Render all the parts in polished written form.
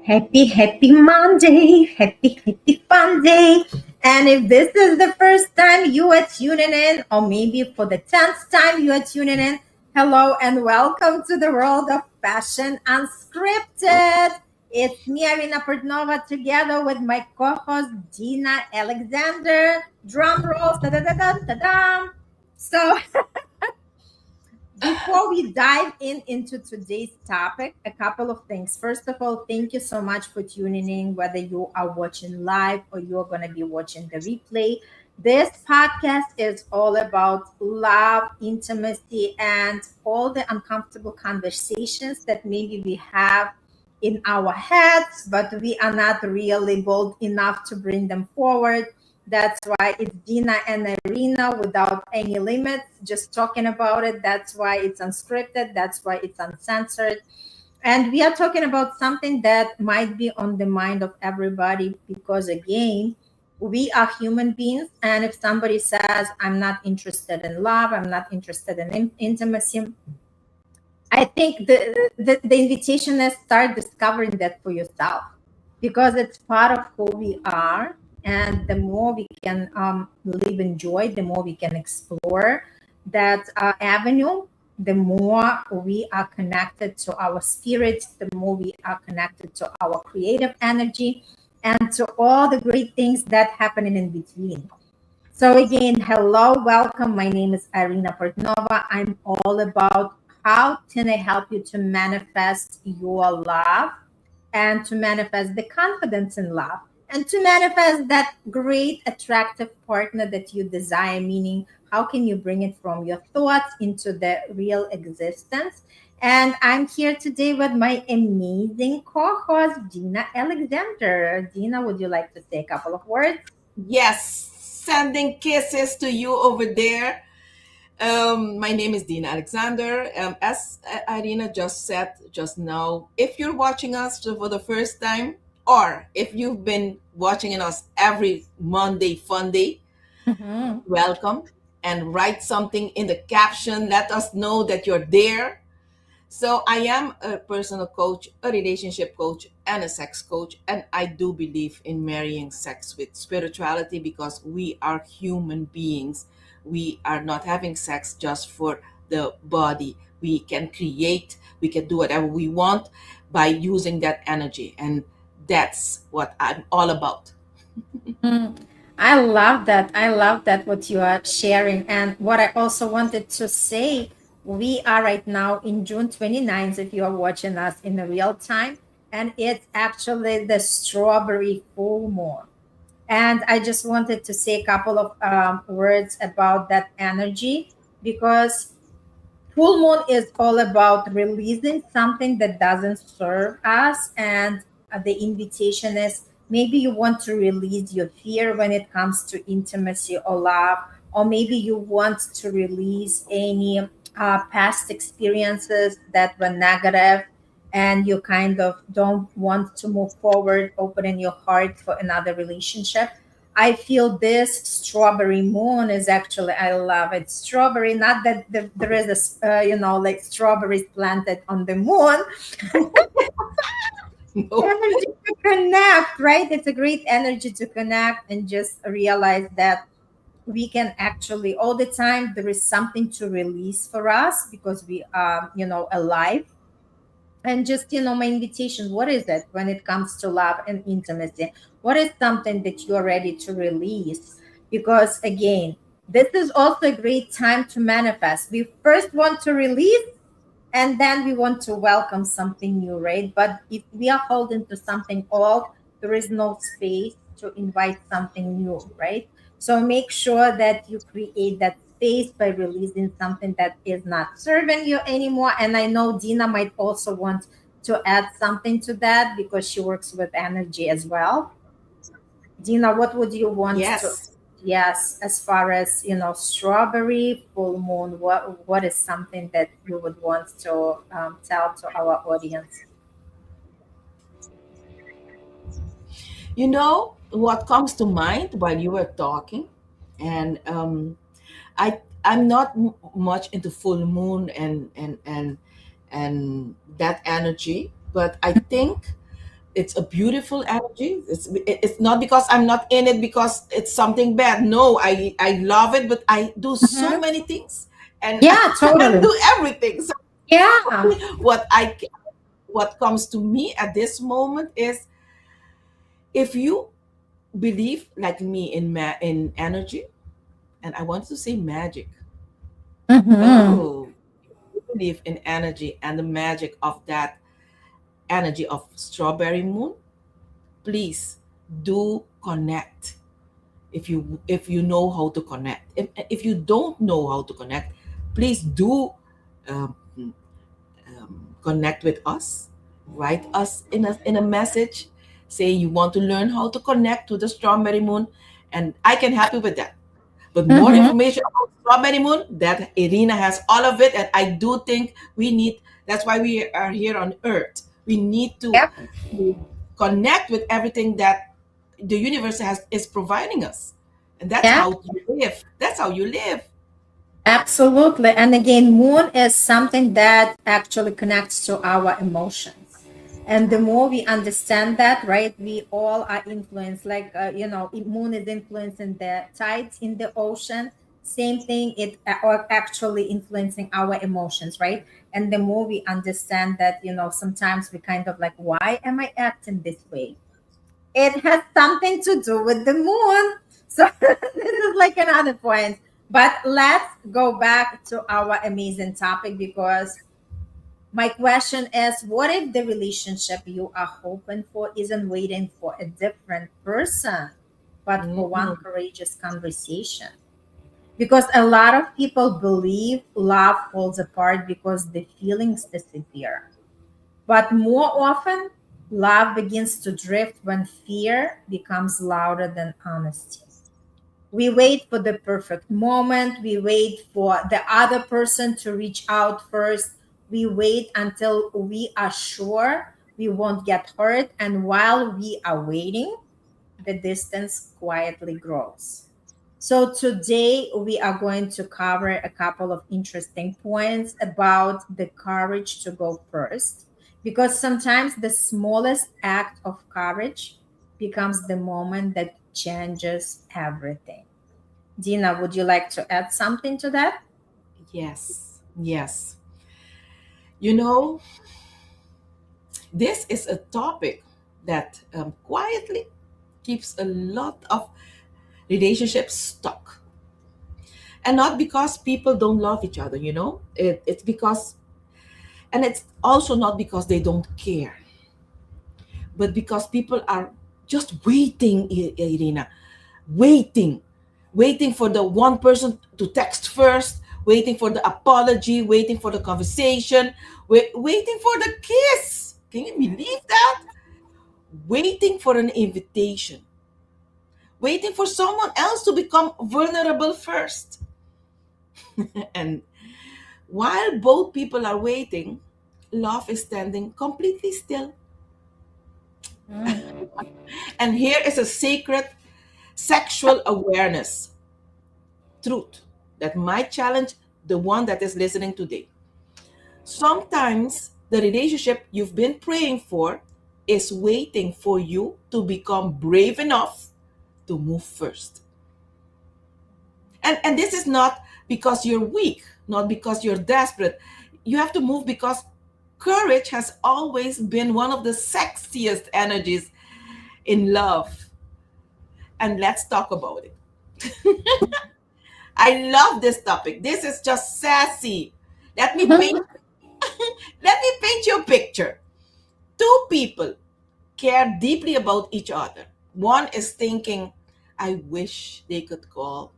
Happy Monday. Happy fun day. And if this is the first time you are tuning in, or maybe for the 10th time you are tuning in, hello and welcome to the world of fashion unscripted. It's me, Irina Portnova, together with my co-host Dina Alexander. Drum rolls, da da da da da da. So before we dive into today's topic, a couple of things. First of all, thank you so much for tuning in, whether you are watching live or you're going to be watching the replay. This podcast is all about love, intimacy, and all the uncomfortable conversations that maybe we have in our heads, but we are not really bold enough to bring them forward. That's why it's Dina and Irina without any limits, just talking about it. That's why it's unscripted. That's why it's uncensored. And we are talking about something that might be on the mind of everybody because, again, we are human beings. And if somebody says, I'm not interested in love, I'm not interested in intimacy, I think the invitation is start discovering that for yourself because it's part of who we are. And the more we can live in joy, the more we can explore that avenue, the more we are connected to our spirits, the more we are connected to our creative energy and to all the great things that happening in between. So again, hello, welcome. My name is Irina Portnova. I'm all about how can I help you to manifest your love and to manifest the confidence in love and to manifest that great attractive partner that you desire, meaning how can you bring it from your thoughts into the real existence. And I'm here today with my amazing co-host Dina Alexander. Dina, would you like to say a couple of words? Yes, sending kisses to you over there. My name is Dina Alexander. As Irina just said just now, if you're watching us for the first time, or if you've been watching us every Monday Fun Day, welcome and write something in the caption. Let us know that you're there. So I am a personal coach, a relationship coach, and a sex coach. And I do believe in marrying sex with spirituality because we are human beings. We are not having sex just for the body. We can create, we can do whatever we want by using that energy. And that's what I'm all about. Mm, I love that. I love that what you are sharing. And what I also wanted to say, we are right now in June 29th, if you are watching us in the real time, and it's actually the strawberry full moon. And I just wanted to say a couple of words about that energy because full moon is all about releasing something that doesn't serve us. And the invitation is maybe you want to release your fear when it comes to intimacy or love, or maybe you want to release any past experiences that were negative and you kind of don't want to move forward, opening your heart for another relationship. I feel this strawberry moon is actually, I love it. Strawberry, not that there is like strawberries planted on the moon. No. Energy to connect, right? It's a great energy to connect and just realize that we can actually, all the time, there is something to release for us because we are, alive. And just, my invitation, what is it when it comes to love and intimacy? What is something that you are ready to release? Because again, this is also a great time to manifest. We first want to release and then we want to welcome something new, right? But if we are holding to something old, there is no space to invite something new, right? So make sure that you create that space by releasing something that is not serving you anymore. And I know Dina might also want to add something to that because she works with energy as well. Dina, what would you want to? Yes. Yes, as far as strawberry full moon, what is something that you would want to tell to our audience? You know what comes to mind while you were talking? And I'm not much into full moon and that energy, but I think It's a beautiful energy. It's not because I'm not in it because it's something bad. No, I love it, but I do so Mhm. many things, and Yeah, and totally. do everything. So Yeah. what I what comes to me at this moment is, if you believe like me in in energy, and I want to say magic. Mm-hmm. Oh, you believe in energy and the magic of that energy of strawberry moon, please do connect. If you know how to connect, if you don't know how to connect, please do um, connect with us. Write us in a message, say you want to learn how to connect to the strawberry moon, and I can help you with that. But more Mm-hmm. information about strawberry moon, that Irina has all of it, and I do think we need. That's why we are here on Earth. We need Yep. to connect with everything that the universe has is providing us, and that's Yep. how you live. That's how you live. Absolutely. And again, moon is something that actually connects to our emotions. And the more we understand that, right, we all are influenced. Like, moon is influencing the tides in the ocean. Same thing, it are actually influencing our emotions, right? And the more we understand that, sometimes we kind of like, why am I acting this way? It has something to do with the moon. So this is like another point. But let's go back to our amazing topic, because my question is, what if the relationship you are hoping for isn't waiting for a different person, but for one Mhm. courageous conversation? Because a lot of people believe love falls apart because the feelings disappear. But more often, love begins to drift when fear becomes louder than honesty. We wait for the perfect moment. We wait for the other person to reach out first. We wait until we are sure we won't get hurt. And while we are waiting, the distance quietly grows. So, today we are going to cover a couple of interesting points about the courage to go first, because sometimes the smallest act of courage becomes the moment that changes everything. Dina, would you like to add something to that? Yes, yes. You know, this is a topic that quietly keeps a lot of relationships stuck, and not because people don't love each other. It's because, and it's also not because they don't care, but because people are just waiting, Irina, waiting, waiting for the one person to text first, waiting for the apology, waiting for the conversation, waiting for the kiss. Can you believe that? Waiting for an invitation, waiting for someone else to become vulnerable first. And while both people are waiting, love is standing completely still. Mm. And here is a sacred sexual awareness truth that might challenge the one that is listening today. Sometimes the relationship you've been praying for is waiting for you to become brave enough to move first. And this is not because you're weak, not because you're desperate. You have to move because courage has always been one of the sexiest energies in love. And let's talk about it. I love this topic. This is just sassy. Let me paint let me paint you a picture. Two people care deeply about each other. One is thinking, I wish they could call.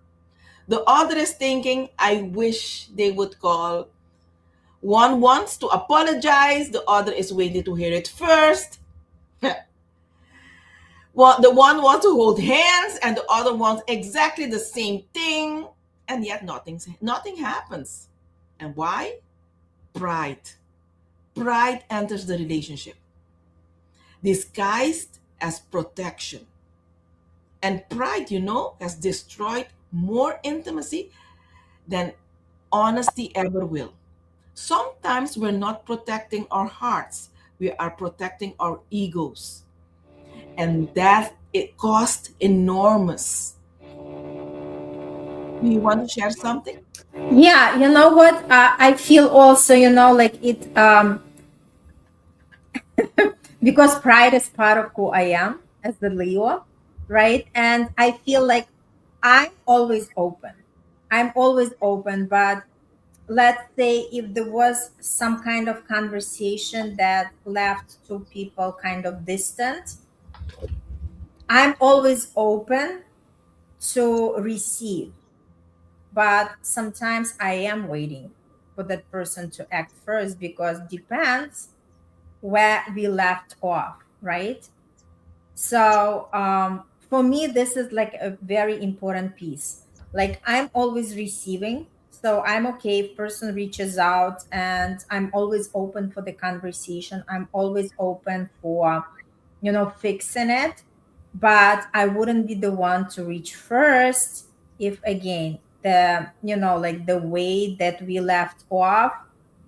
The other is thinking, I wish they would call. One wants to apologize, the other is waiting to hear it first. Well, the one wants to hold hands, and the other wants exactly the same thing, and yet nothing happens. And why? Pride. Pride enters the relationship, disguised as protection. And pride, has destroyed more intimacy than honesty ever will. Sometimes we're not protecting our hearts, we are protecting our egos. and that it cost enormous. Do you want to share something? Yeah, you know what? I feel also, like it, because pride is part of who I am as the Leo, right? And I feel like I'm always open. I'm always open, but let's say if there was some kind of conversation that left two people kind of distant, I'm always open to receive, but sometimes I am waiting for that person to act first because depends where we left off, right? So for me, this is like a very important piece. Like I'm always receiving, so I'm okay if person reaches out, and I'm always open for the conversation. I'm always open for, fixing it, but I wouldn't be the one to reach first if again like the way that we left off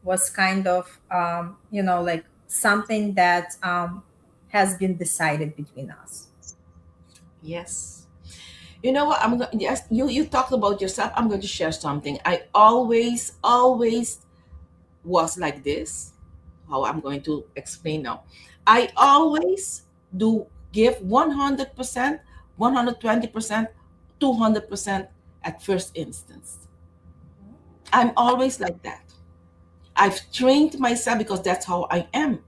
was kind of like something that has been decided between us. Yes. You know what? I'm going. Yes, you talked about yourself. I'm going to share something. I always was like this. How I'm going to explain now. I always do give 100%, 120%, 200% at first instance. I'm always like that. I've trained myself because that's how I am.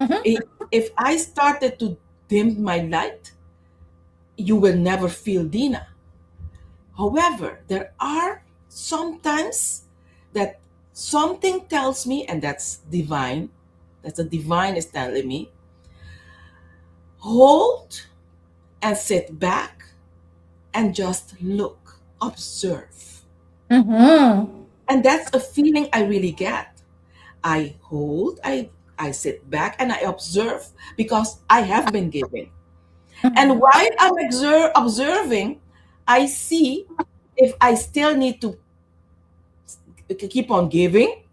Mhm. If I started to dim my light, you will never feel Dina. However, there are sometimes that something tells me, and that's divine, that's the divine is telling me, hold and sit back and just look, observe. Mhm. And that's a feeling I really get. I hold, I sit back and I observe because I have been giving. And Mhm. while I'm observing, I see if I still need to keep on giving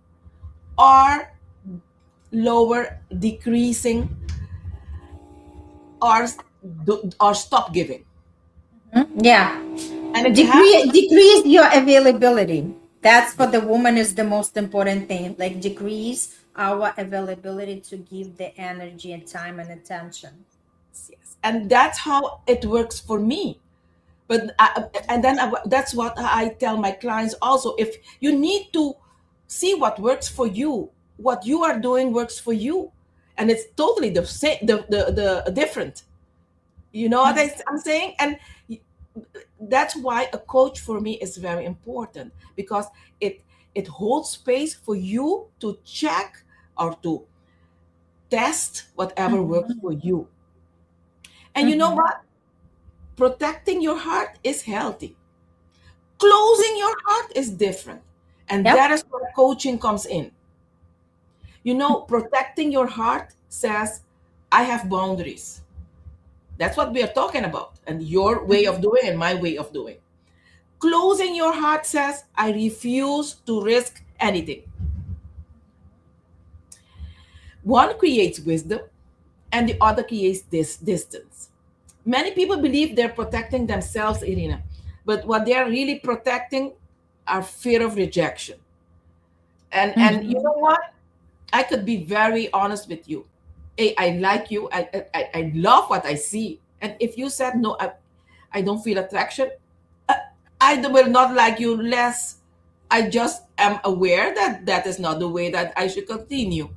or lower, decreasing, or or stop giving. Yeah. And it happens. Decrease your availability. That's for the woman is the most important thing. Like decrease our availability to give the energy and time and attention. Yes, and that's how it works for me. But and then that's what I tell my clients also. If you need to see what works for you, what you are doing works for you, and it's totally the same, the different. You know what I'm saying? And that's why a coach for me is very important because it it holds space for you to check or to test whatever works Mhm. for you. And you know Mhm. what? Protecting your heart is healthy. Closing your heart is different. And Yep. that is where coaching comes in. You know, protecting your heart says, I have boundaries. That's what we are talking about. And your way of doing and my way of doing. Closing your heart says, I refuse to risk anything. One creates wisdom and the other creates this distance. Many people believe they're protecting themselves, Irina, but what they're really protecting are fear of rejection. And you Mhm. know what? I could be very honest with you. Hey, I like you. I love what I see. And if you said no, I don't feel attraction, uh, I will not like you less. I just am aware that that is not the way that I should continue.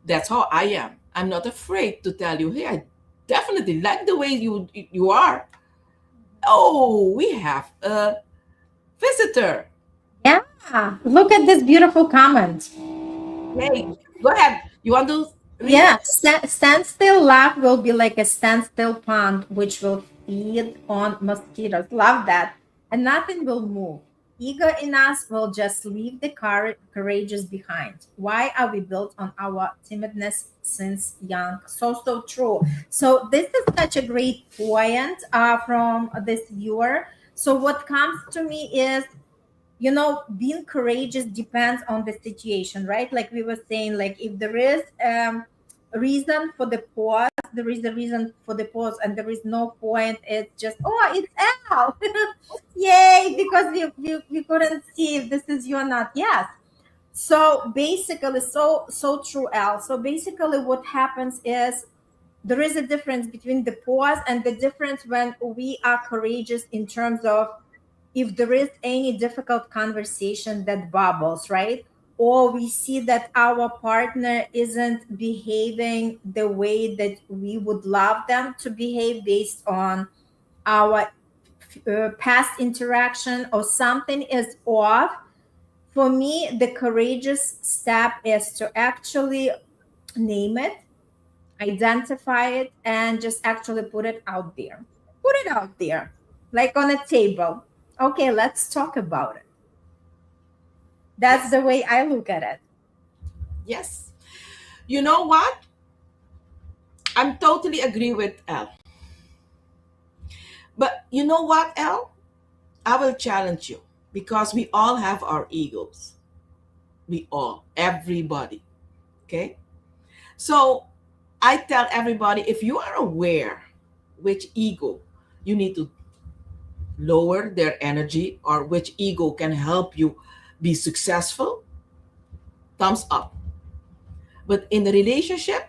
That's how I am. I'm not afraid to tell you, hey, I definitely like the way you are. Oh, we have a visitor. Yeah. Look at this beautiful comment. Hey, go ahead. You want to read Yeah, it? standstill lab will be like a standstill pond, which will feed on mosquitoes. Love that. And nothing will move. Ego in us will just leave the courageous behind. Why are we built on our timidness since young? So true. So this is such a great point from this viewer. So what comes to me is being courageous depends on the situation, right? Like we were saying, like if there is reason for the pause. There is a reason for the pause, and there is no point. It's just, oh, it's Al. Yay, because we couldn't see if this is you or not. Yes. So basically, so true, Al. So basically, what happens is there is a difference between the pause and the difference when we are courageous in terms of if there is any difficult conversation that bubbles, right? Or we see that our partner isn't behaving the way that we would love them to behave based on our past interaction, or something is off. For me, the courageous step is to actually name it, identify it, and just actually put it out there. Put it out there, like on a table. Okay, let's talk about it. That's Yes. the way I look at it. Yes. You know what? I'm totally agree with Elle. But you know what, Elle? I will challenge you because we all have our egos. We all, everybody. Okay? So I tell everybody, if you are aware which ego you need to lower their energy, or which ego can help you be successful, thumbs up. But in the relationship,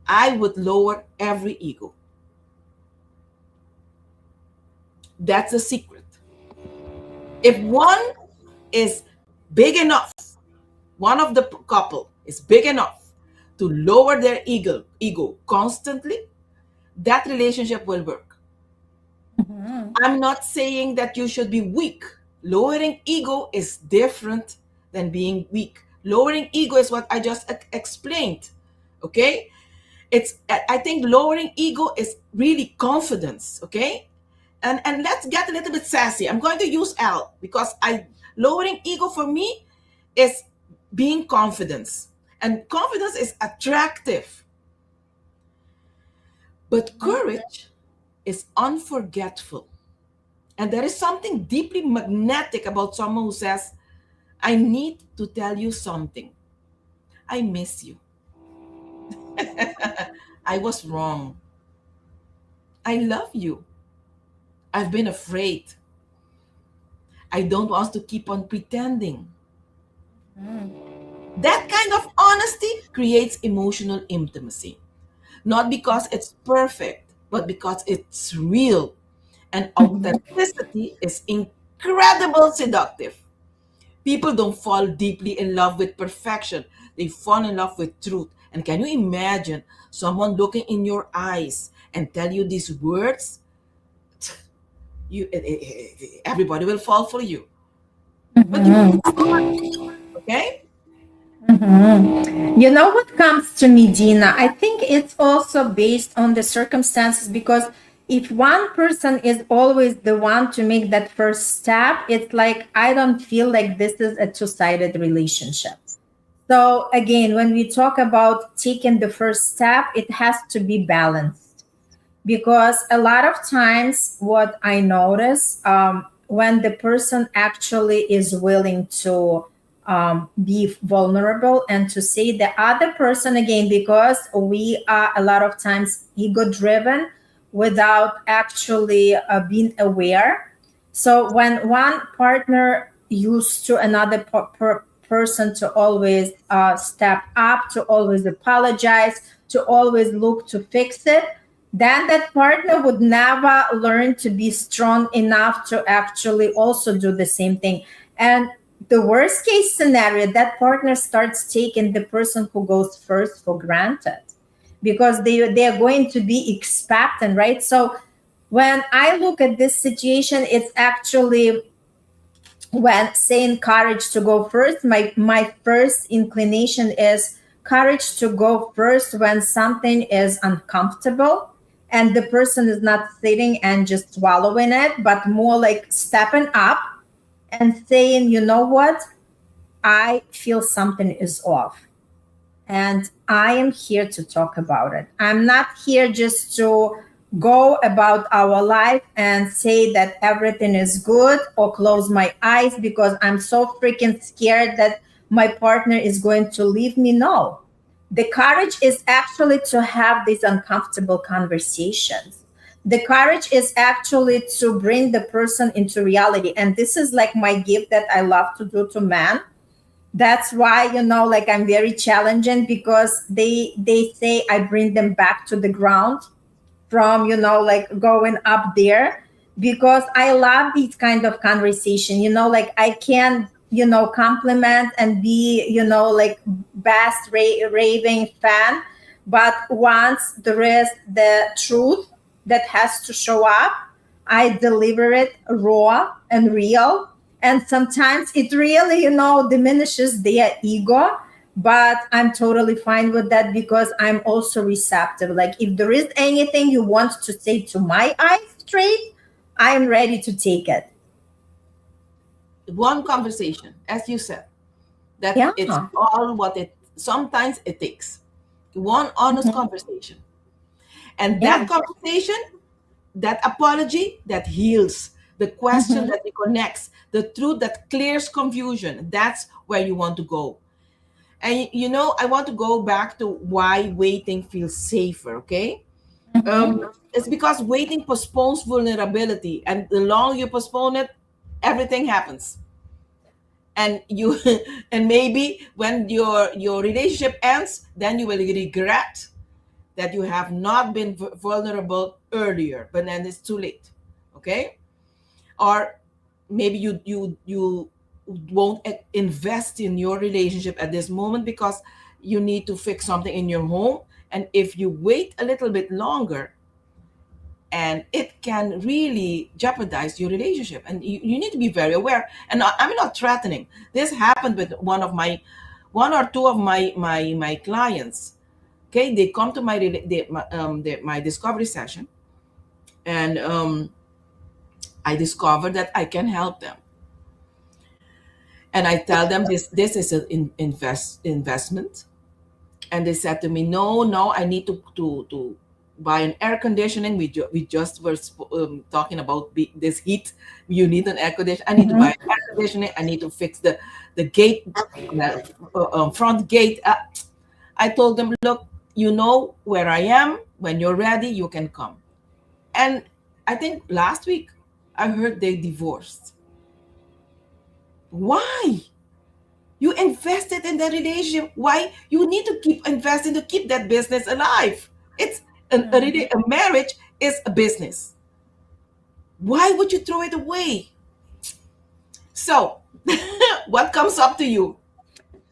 I would lower every ego. That's the secret. If one is big enough, one of the couple is big enough to lower their ego constantly, that relationship will work. Mhm. I'm not saying that you should be weak. Lowering ego is different than being weak. Lowering ego is what I just explained. Okay? I think lowering ego is really confidence, okay? And let's get a little bit sassy. I'm going to use L because I lowering ego for me is being confidence. And confidence is attractive. But courage is unforgetful. And there is something deeply magnetic about someone who says, I need to tell you something. I miss you. I was wrong. I love you. I've been afraid. I don't want to keep on pretending. That kind of honesty creates emotional intimacy. Not because it's perfect, but because it's real. And authenticity is incredible seductive. People don't fall deeply in love with perfection. They fall in love with truth. And can you imagine someone looking in your eyes and tell you these words? Everybody will fall for you. But you Mhm. okay? Mhm. You know what comes to me, Dina? I think it's also based on the circumstances, because if one person is always the one to make that first step, it's like I don't feel like this is a two-sided relationship. So again, when we talk about taking the first step, it has to be balanced, because a lot of times what I notice, when the person actually is willing to be vulnerable and to say the other person, again, because we are a lot of times ego driven without actually being aware. So when one partner used to another person to always step up, to always apologize, to always look to fix it, then that partner would never learn to be strong enough to actually also do the same thing. And the worst case scenario, that partner starts taking the person who goes first for granted, because they are going to be expectant, right? So when I look at this situation, it's actually, when saying courage to go first, my first inclination is courage to go first when something is uncomfortable and the person is not sitting and just swallowing it, but more like stepping up and saying, you know what, I feel something is off, and I am here to talk about it. I'm not here just to go about our life and say that everything is good or close my eyes because I'm so freaking scared that my partner is going to leave me. No, The courage is actually to have these uncomfortable conversations. The courage is actually to bring the person into reality. And this is like my gift that I love to do to men. That's why, like I'm very challenging, because they say I bring them back to the ground from, like going up there, because I love these kind of conversation. Like I can, compliment and be, like best raving fan, but once there is the truth that has to show up, I deliver it raw and real. And sometimes it really, diminishes their ego, but I'm totally fine with that, because I'm also receptive. Like if there is anything you want to say to my eyes straight, I'm ready to take it. One conversation, as you said, that Yeah. it's all what it sometimes it takes. One honest Mhm. conversation. And that Yeah. conversation, that apology that heals, the question Mhm. that reconnects, the truth that clears confusion. That's where you want to go. And I want to go back to why waiting feels safer, okay? Mhm. It's because waiting postpones vulnerability, and the longer you postpone it, everything happens. And you and maybe when your relationship ends, then you will regret that you have not been vulnerable earlier, but then it's too late. Okay? Or maybe you won't invest in your relationship at this moment because you need to fix something in your home. And if you wait a little bit longer, and it can really jeopardize your relationship, and you need to be very aware. And I'm not threatening. This happened with one or two of my clients. Okay, they come to my discovery session, and I discover that I can help them, and I tell them this is an investment. And they said to me, no, I need to buy an air conditioning. We just were talking about this heat. You need an air conditioner. I need to buy Mhm. an air conditioning. I need to fix the gate, front gate. I told them, look, you know where I am. When you're ready, you can come. And I think last week I heard they divorced. Why? You invested in the relationship. Why? You need to keep investing to keep that business alive. It's a marriage is a business. Why would you throw it away? So, what comes up to you?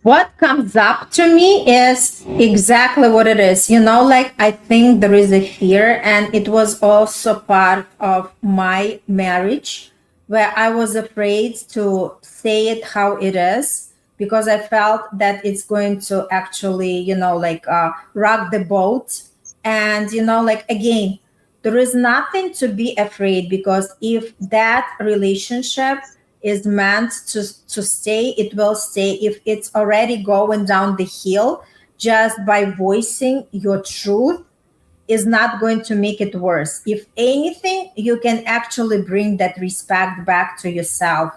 What comes up to me is exactly what it is. Like I think there is a fear, and it was also part of my marriage, where I was afraid to say it how it is, because I felt that it's going to actually, like rock the boat. And, like again, there is nothing to be afraid, because if that relationship is meant to stay, it will stay. If it's already going down the hill, just by voicing your truth is not going to make it worse. If anything, you can actually bring that respect back to yourself.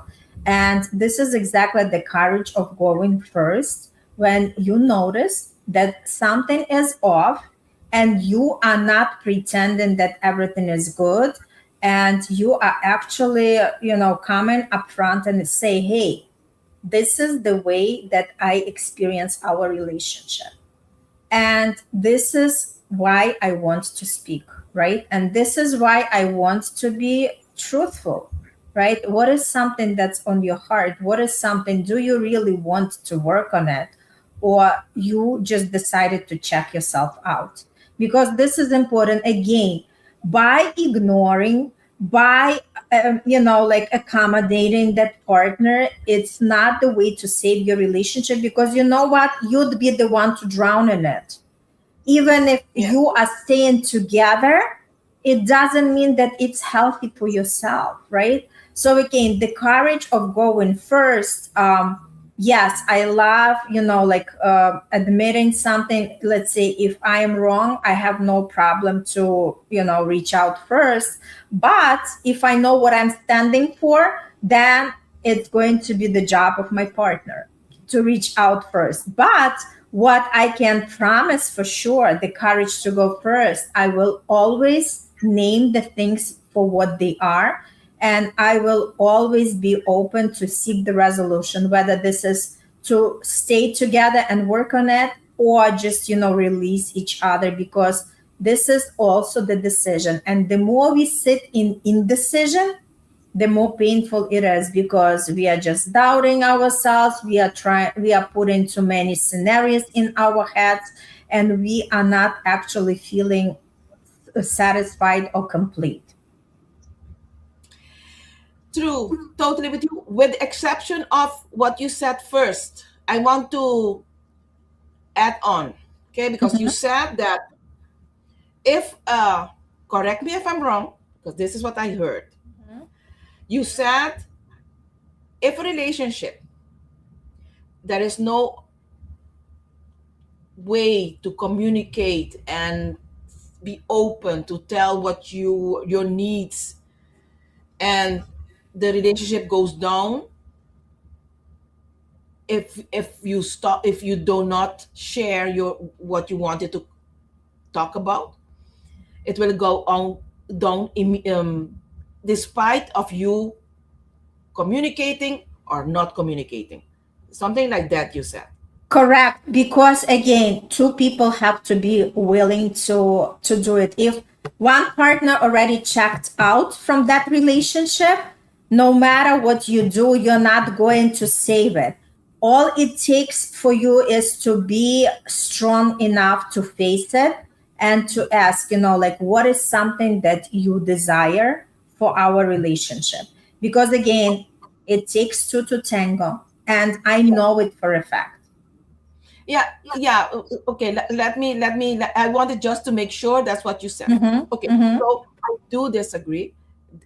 And this is exactly the courage of going first. When you notice that something is off, and you are not pretending that everything is good, and you are actually, coming up front and say, hey, this is the way that I experience our relationship, and this is why I want to speak, right? And this is why I want to be truthful, right? What is something that's on your heart? What is something, do you really want to work on it? Or you just decided to check yourself out? Because this is important. Again, by ignoring, by like accommodating that partner, it's not the way to save your relationship, because you know what, you'd be the one to drown in it. Even if Yeah. you are staying together, it doesn't mean that it's healthy for yourself, right? So again, the courage of going first. Yes, I love, like admitting something. Let's say if I am wrong, I have no problem to, reach out first. But if I know what I'm standing for, then it's going to be the job of my partner to reach out first. But What I can promise for sure, the courage to go first. I will always name the things for what they are. And I will always be open to seek the resolution, whether this is to stay together and work on it or just, release each other, because this is also the decision. And the more we sit in indecision, the more painful it is, because we are just doubting ourselves. We are putting too many scenarios in our heads, and we are not actually feeling satisfied or complete. True, totally with you. With the exception of what you said first, I want to add on, okay? Because you Mhm. said that if, correct me if I'm wrong, because this is what I heard. You said if a relationship, there is no way to communicate and be open to tell what your needs, and the relationship goes down if you do not share your what you wanted to talk about, it will go on down despite of you communicating or not communicating, something like that you said. Correct, because again, two people have to be willing to do it. If one partner already checked out from that relationship, no matter what you do, you're not going to save it. All it takes for you is to be strong enough to face it and to ask, like, what is something that you desire for our relationship? Because again, it takes two to tango, and I know it for a fact. Yeah, yeah. Okay, I wanted just to make sure that's what you said. Mm-hmm. Okay, Mm-hmm. so I do disagree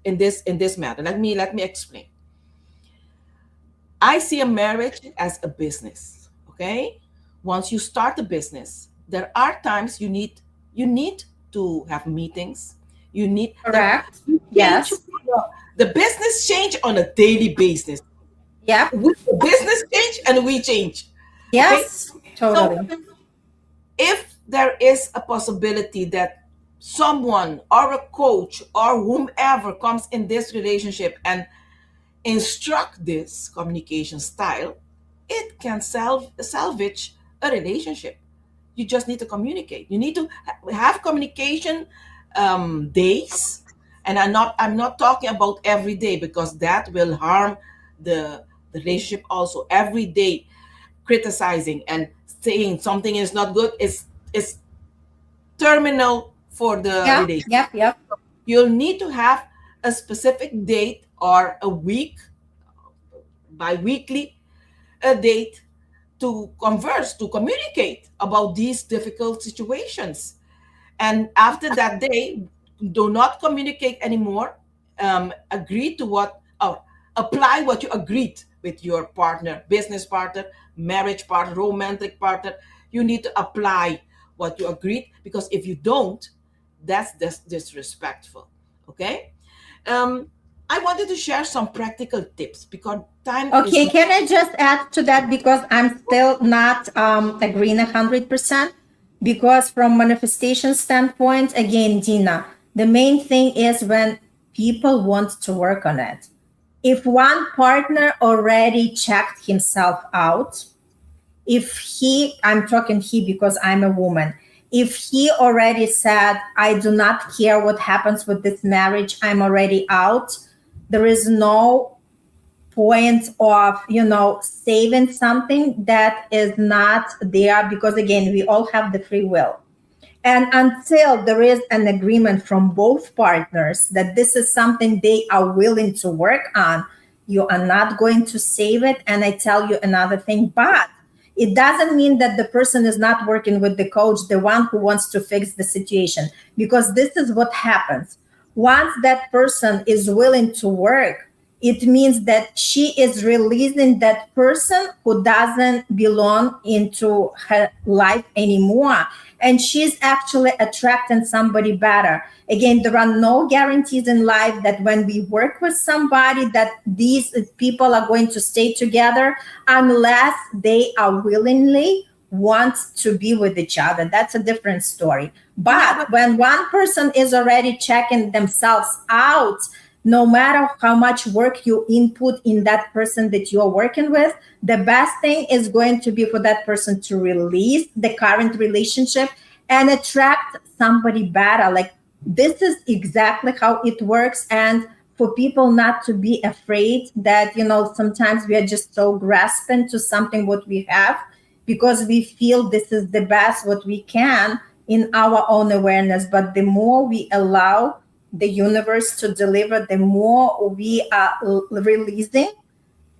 in this matter. Let me explain. I see a marriage as a business. Okay, once you start a business, there are times you need to have meetings. You need there Correct. you change. Yes. The business change on a daily basis. Yep. The business change and we change. Okay, Yes. so Totally. if there is a possibility that someone or a coach or whomever comes in this relationship and instruct this communication style, it can salvage a relationship. You just need to communicate. You need to have communication days, and I'm not talking about every day, because that will harm the relationship also. Every day criticizing and saying something is not good is terminal for the Yep. relationship. Yep. Yep. You'll need to have a specific date or a week, bi-weekly, a date to converse, to communicate about these difficult situations. And after that day, do not communicate anymore. Agree to what, or apply what you agreed with your partner, business partner, marriage partner, romantic partner. You need to apply what you agreed, because if you don't, that's disrespectful. Okay. Um, I wanted to share some practical tips because time is. Okay. Can I just add to that, because I'm still not agreeing 100%? Because from manifestation standpoint, again, Dina, the main thing is when people want to work on it. If one partner already checked himself out, if he, I'm talking he because I'm a woman, if he already said, I do not care what happens with this marriage, I'm already out, there is no point of, saving something that is not there, because again, we all have the free will. And until there is an agreement from both partners that this is something they are willing to work on, you are not going to save it. And I tell you another thing, but it doesn't mean that the person is not working with the coach, the one who wants to fix the situation, because this is what happens. Once that person is willing to work, it means that she is releasing that person who doesn't belong into her life anymore, and she's actually attracting somebody better. Again, there are no guarantees in life that when we work with somebody that these people are going to stay together, unless they are willingly want to be with each other. That's a different story. Yeah, But when one person is already checking themselves out, no matter how much work you input in that person that you're working with, the best thing is going to be for that person to release the current relationship and attract somebody better. Like, this is exactly how it works. And for people not to be afraid that, sometimes we are just so grasping to something what we have because we feel this is the best what we can in our own awareness. But the more we allow the universe to deliver, the more we are releasing.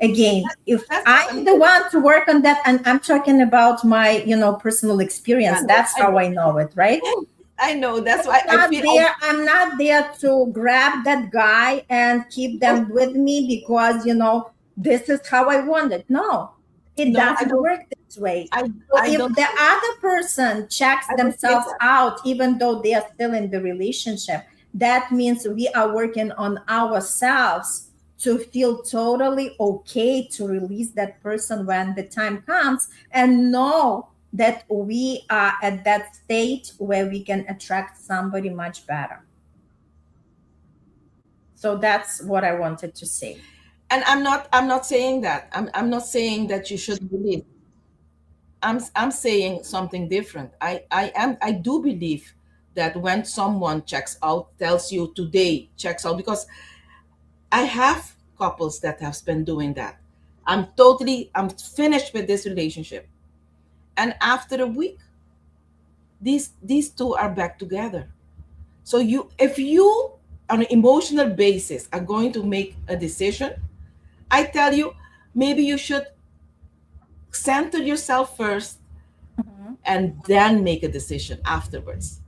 Again, if that's what I'm the one to work on that, and I'm talking about my, personal yeah, experience, that's I how know. I know it, right? I know. That's why I feel. I'm not there to grab that guy and keep Oh, them with me because, this is how I want it. No, it no, I doesn't don't. work this way. I So I if don't. the other person checks I don't say themselves that. out, even though they are still in the relationship, that means we are working on ourselves to feel totally okay to release that person when the time comes, and know that we are at that state where we can attract somebody much better. So that's what I wanted to say. And I'm not saying that. I'm not saying that you should believe. I'm saying something different. I do believe that when someone checks out, tells you today checks out, because I have couples that have been doing that. I'm finished with this relationship. And after a week, these two are back together. So if you on an emotional basis are going to make a decision, I tell you, maybe you should center yourself first Mhm. and then make a decision afterwards.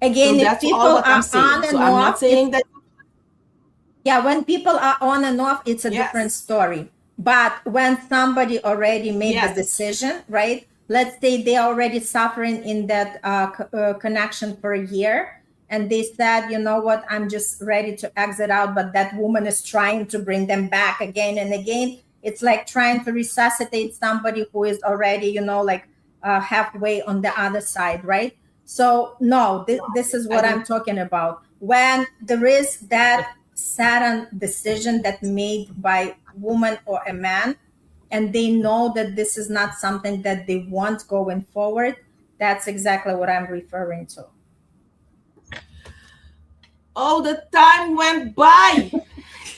So Again, if that's all people what I'm are saying. on So and I'm not off, it's saying that. yeah, when people are on and off, it's a different Yes, story. But when somebody already made the yes, decision, right? Let's say they are already suffering in that connection for a year, and they said, you know what, I'm just ready to exit out, but that woman is trying to bring them back again and again. It's like trying to resuscitate somebody who is already, like halfway on the other side, right? So, no, this is I what don't. I'm talking about. When there is that sudden decision that made by woman or a man, and they know that this is not something that they want going forward, that's exactly what I'm referring to. Oh, the time went by.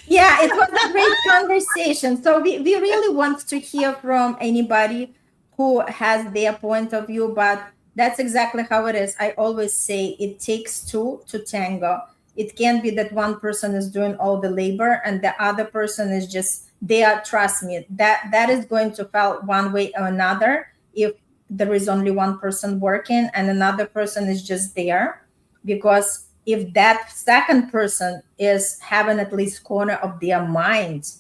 Yeah, it was a great conversation. So we really want to hear from anybody who has their point of view, but that's exactly how it is. I always say it takes two to tango. It can't be that one person is doing all the labor and the other person is just there. Trust me, that is going to fall one way or another if there is only one person working and another person is just there, because if that second person is having at least corner of their mind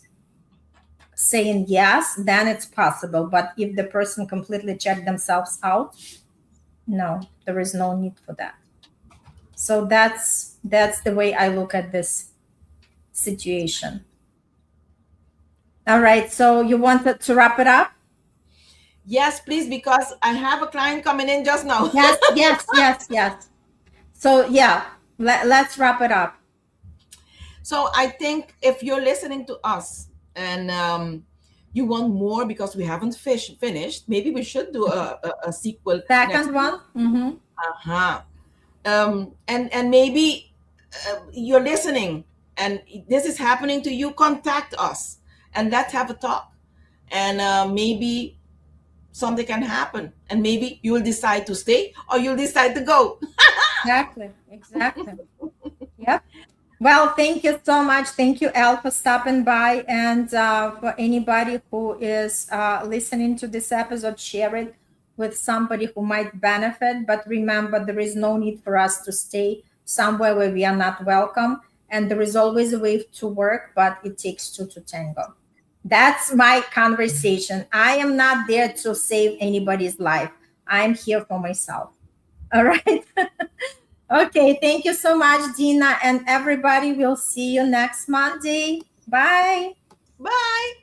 saying yes, then it's possible. But if the person completely checked themselves out, no, there is no need for that. So that's the way I look at this situation. All right, so you wanted to wrap it up? Yes, please, because I have a client coming in just now. Yes, yes, yes, yes. So yeah, let's wrap it up. So I think if you're listening to us and you want more because we haven't finished, maybe we should do a sequel next Second week. one. Mm-hmm. Uh-huh. And maybe you're listening and this is happening to you, contact us and let's have a talk. And maybe something can happen. And maybe you'll decide to stay or you'll decide to go. Exactly, exactly. Yep. Well, thank you so much. Thank you, Elle, for stopping by. And for anybody who is listening to this episode, share it with somebody who might benefit. But remember, there is no need for us to stay somewhere where we are not welcome. And there is always a way to work, but it takes two to tango. That's my conversation. I am not there to save anybody's life. I'm here for myself. All right. Okay, thank you so much, Dina, and everybody. We'll see you next Monday. Bye. Bye.